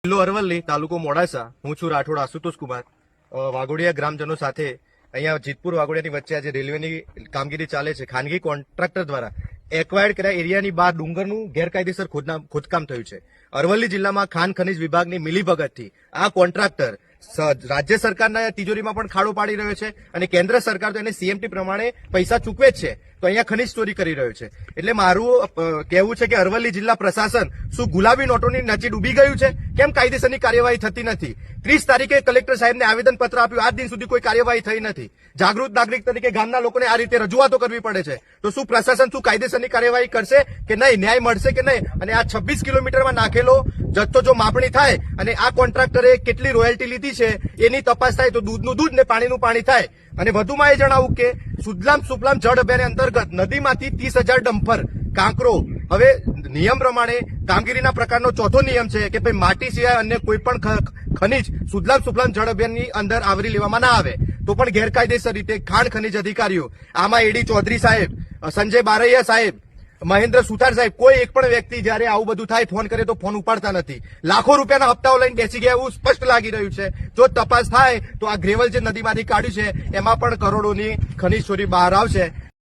જિલ્લો અરવલ્લી, તાલુકો મોડાસા. હું છું રાઠોડ આશુતોષ કુમાર. વાઘોડિયા ગ્રામજનો સાથે અહીંયા જીતપુર વાઘોડિયાની વચ્ચે આજે રેલવેની કામગીરી ચાલે છે. ખાનગી કોન્ટ્રાક્ટર દ્વારા એક્વાયર્ડ કર્યા એરિયાની બહાર ડુંગરનું ગેરકાયદેસર ખોદકામ થયું છે. અરવલ્લી જિલ્લામાં ખાણ ખનીજ વિભાગની મિલીભગતથી આ કોન્ટ્રાક્ટર રાજ્ય સરકારના તિજોરીમાં પણ ખાડો પાડી રહ્યો છે અને કેન્દ્ર સરકાર તો એને સીએમટી પ્રમાણે પૈસા ચૂકવે જ છે, તો અહીંયા ખનીજ ચોરી કરી રહ્યો છે. એટલે મારું કહેવું છે કે અરવલ્લી જિલ્લા પ્રશાસન શું ગુલાબી નોટોની નચી ડૂબી ગયું છે? કેમ કાયદેસરની કાર્યવાહી થતી નથી? 30 તારીખે કલેક્ટર સાહેબને આવેદનપત્ર આપ્યું, આજ દિન સુધી કોઈ કાર્યવાહી થઈ નથી. જાગૃત નાગરિક તરીકે ગામના લોકોને આ રીતે રજૂઆતો કરવી પડે છે, તો શું પ્રશાસન શું કાયદેસરની કાર્યવાહી કરશે કે નહીં? ન્યાય મળશે કે નહીં? અને આ 26 કિલોમીટરમાં નાખેલો જથ્થો જો માપણી થાય અને આ કોન્ટ્રાક્ટરે કેટલી રોયલ્ટી લીધી છે એની તપાસ થાય તો દૂધનું દૂધ ને પાણીનું પાણી થાય. અને વધુમાં એ જણાવું કે સુજલામ સુફલામ જળ અભિયાન અંતર્ગત નદીમાંથી 30,000 ડમ્પર કાંકરો, હવે નિયમ પ્રમાણે કામગીરીના પ્રકારનો ચોથો નિયમ છે કે ભાઈ માટી સિવાય અન્ય કોઈ પણ ખનીજ સુજલામ સુફલામ જળ અભિયાનની અંદર આવરી લેવામાં ના આવે, તો પણ ગેરકાયદેસર રીતે ખાણ ખનીજ અધિકારીઓ, આમાં એડી ચૌધરી સાહેબ, સંજય બારૈયા સાહેબ, મહેન્દ્ર સુથાર સાહેબ, કોઈ એક પણ વ્યક્તિ જયારે આવું બધું થાય ફોન કરે તો ફોન ઉપાડતા નથી. લાખો રૂપિયાના હપ્તાઓ લઈને બેસી ગયા એવું સ્પષ્ટ લાગી રહ્યું છે. જો તપાસ થાય તો આ ગ્રેવલ જે નદીમાંથી કાઢ્યું છે એમાં પણ કરોડોની ખનીજ ચોરી બહાર આવશે.